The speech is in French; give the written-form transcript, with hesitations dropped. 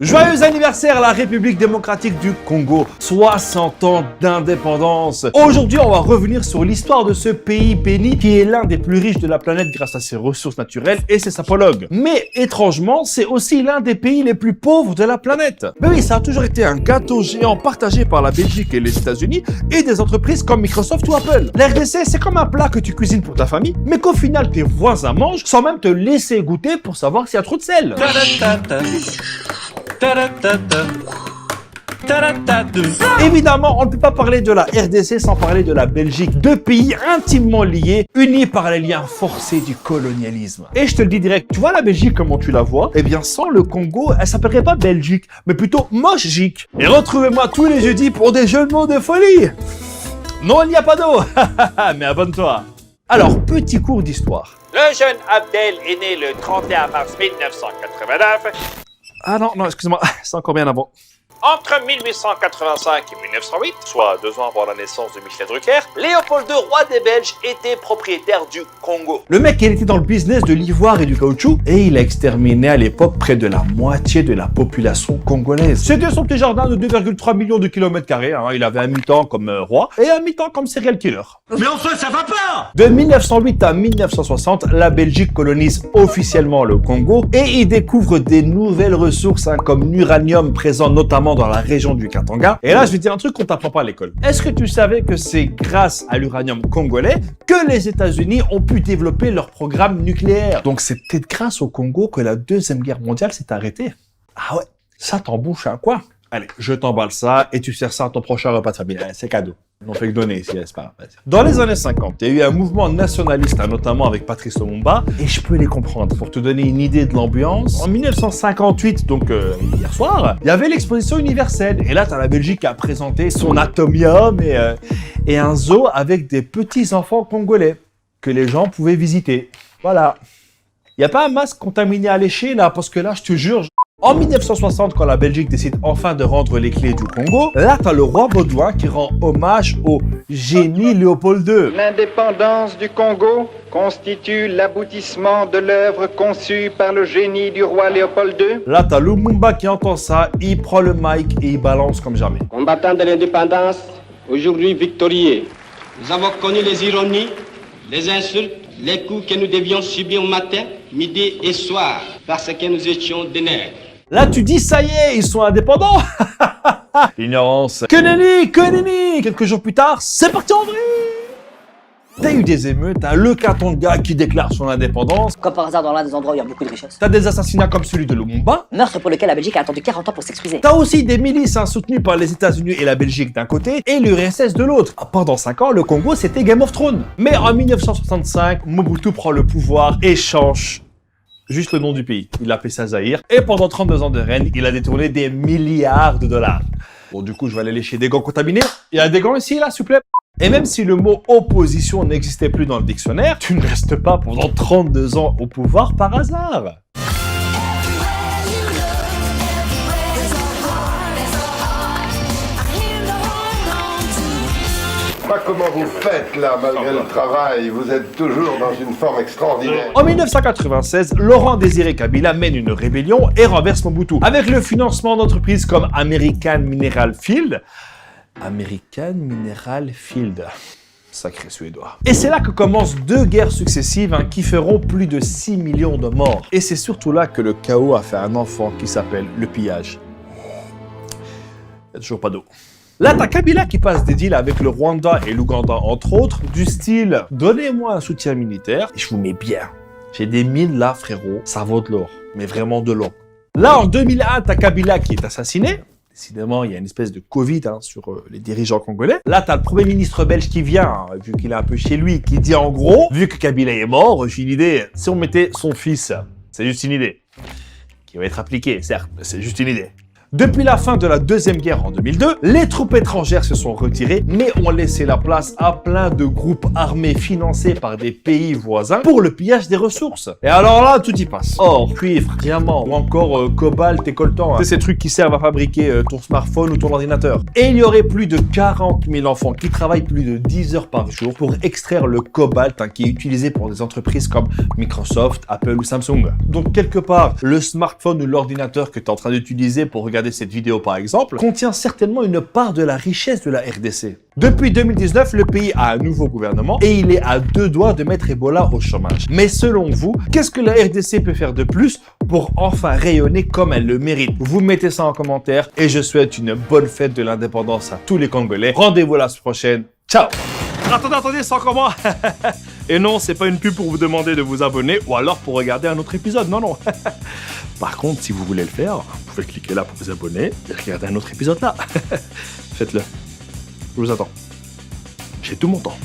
Joyeux anniversaire à la République démocratique du Congo, 60 ans d'indépendance. Aujourd'hui, on va revenir sur l'histoire de ce pays béni qui est l'un des plus riches de la planète grâce à ses ressources naturelles et ses sapologues. Mais étrangement, c'est aussi l'un des pays les plus pauvres de la planète. Mais oui, ça a toujours été un gâteau géant partagé par la Belgique et les États-Unis et des entreprises comme Microsoft ou Apple. La RDC, c'est comme un plat que tu cuisines pour ta famille, mais qu'au final tes voisins mangent sans même te laisser goûter pour savoir s'il y a trop de sel. Évidemment, on ne peut pas parler de la RDC sans parler de la Belgique. Deux pays intimement liés, unis par les liens forcés du colonialisme. Et je te le dis direct, tu vois la Belgique comment tu la vois? Eh bien, sans le Congo, elle s'appellerait pas Belgique, mais plutôt Moche-gique. Et retrouvez-moi tous les jeudis pour des jeux de mots de folie. Non, il n'y a pas d'eau, mais abonne-toi. Alors, petit cours d'histoire. Le jeune Abdel est né le 31 mars 1989. Ah non, excuse-moi, c'est encore bien avant. Entre 1885 et 1908, soit 2 ans avant la naissance de Michel Drucker, Léopold II, roi des Belges, était propriétaire du Congo. Le mec, il était dans le business de l'ivoire et du caoutchouc et il a exterminé à l'époque près de la moitié de la population congolaise. C'était son petit jardin de 2,3 millions de kilomètres carrés. Il avait un mi-temps comme roi et un mi-temps comme serial killer. Mais enfin, ça va pas! De 1908 à 1960, la Belgique colonise officiellement le Congo et y découvre des nouvelles ressources comme l'uranium présent notamment dans la région du Katanga. Et là, je vais te dire un truc qu'on t'apprend pas à l'école. Est-ce que tu savais que c'est grâce à l'uranium congolais que les États-Unis ont pu développer leur programme nucléaire? Donc c'est peut-être grâce au Congo que la Deuxième Guerre mondiale s'est arrêtée. Ah ouais, ça t'embouche un coin. Allez, je t'emballe ça et tu sers ça à ton prochain repas de famille. C'est cadeau. On fait que donner ici, n'est-ce pas? Dans les années 50, il y a eu un mouvement nationaliste, notamment avec Patrice Lumumba, et je peux les comprendre. Pour te donner une idée de l'ambiance, en 1958, donc hier soir, il y avait l'exposition universelle. Et là, tu as la Belgique qui a présenté son atomium et un zoo avec des petits-enfants congolais que les gens pouvaient visiter. Voilà. Il n'y a pas un masque contaminé à lécher, là, parce que là, je te jure... En 1960, quand la Belgique décide enfin de rendre les clés du Congo, là, t'as le roi Baudouin qui rend hommage au génie Léopold II. L'indépendance du Congo constitue l'aboutissement de l'œuvre conçue par le génie du roi Léopold II. Là, t'as Lumumba qui entend ça, il prend le mic et il balance comme jamais. Combattants de l'indépendance, aujourd'hui victorieux, nous avons connu les ironies, les insultes, les coups que nous devions subir matin, midi et soir, parce que nous étions des nègres. Là, tu dis, ça y est, ils sont indépendants. L'ignorance. Que nenni. Quelques jours plus tard, c'est parti en vrai. T'as eu des émeutes, t'as le Katanga qui déclare son indépendance. Comme par hasard dans l'un des endroits où il y a beaucoup de richesses. T'as des assassinats comme celui de Lumumba. Meurtre pour lequel la Belgique a attendu 40 ans pour s'excuser. T'as aussi des milices soutenues par les États-Unis et la Belgique d'un côté et l'URSS de l'autre. Pendant 5 ans, le Congo, c'était Game of Thrones. Mais en 1965, Mobutu prend le pouvoir et change juste le nom du pays. Il l'a appelé ça Zaïre. Et pendant 32 ans de règne, il a détourné des milliards de dollars. Bon, du coup, je vais aller lécher des gants contaminés. Il y a des gants ici, là, s'il vous plaît. Et même si le mot opposition n'existait plus dans le dictionnaire, tu ne restes pas pendant 32 ans au pouvoir par hasard. Pas comment vous faites là, malgré le travail. Vous êtes toujours dans une forme extraordinaire. En 1996, Laurent Désiré Kabila mène une rébellion et renverse Mobutu. Avec le financement d'entreprises comme American Mineral Field. American Mineral Field. Sacré suédois. Et c'est là que commencent 2 guerres successives qui feront plus de 6 millions de morts. Et c'est surtout là que le chaos a fait un enfant qui s'appelle le pillage. Il n'y a toujours pas d'eau. Là, t'as Kabila qui passe des deals avec le Rwanda et l'Ouganda, entre autres, du style « Donnez-moi un soutien militaire et je vous mets bien. J'ai des mines là, frérot, ça vaut de l'or, mais vraiment de l'or. » Là, en 2001, t'as Kabila qui est assassiné. Décidément, il y a une espèce de Covid sur les dirigeants congolais. Là, t'as le Premier ministre belge qui vient, vu qu'il est un peu chez lui, qui dit en gros, vu que Kabila est mort, j'ai une idée, si on mettait son fils, c'est juste une idée, qui va être appliquée, certes, mais c'est juste une idée. Depuis la fin de la Deuxième Guerre en 2002, les troupes étrangères se sont retirées, mais ont laissé la place à plein de groupes armés financés par des pays voisins pour le pillage des ressources. Et alors là, tout y passe. Or, cuivre, diamant ou encore cobalt et coltan. C'est ces trucs qui servent à fabriquer ton smartphone ou ton ordinateur. Et il y aurait plus de 40 000 enfants qui travaillent plus de 10 heures par jour pour extraire le cobalt qui est utilisé pour des entreprises comme Microsoft, Apple ou Samsung. Donc quelque part, le smartphone ou l'ordinateur que tu es en train d'utiliser pour regarder cette vidéo par exemple, contient certainement une part de la richesse de la RDC. Depuis 2019, le pays a un nouveau gouvernement et il est à 2 doigts de mettre Ebola au chômage. Mais selon vous, qu'est-ce que la RDC peut faire de plus pour enfin rayonner comme elle le mérite? Vous mettez ça en commentaire et je souhaite une bonne fête de l'indépendance à tous les Congolais. Rendez-vous la semaine prochaine. Ciao! Attendez, c'est encore moi. Et non, c'est pas une pub pour vous demander de vous abonner ou alors pour regarder un autre épisode, non. Par contre, si vous voulez le faire, vous pouvez cliquer là pour vous abonner et regarder un autre épisode là. Faites-le. Je vous attends. J'ai tout mon temps.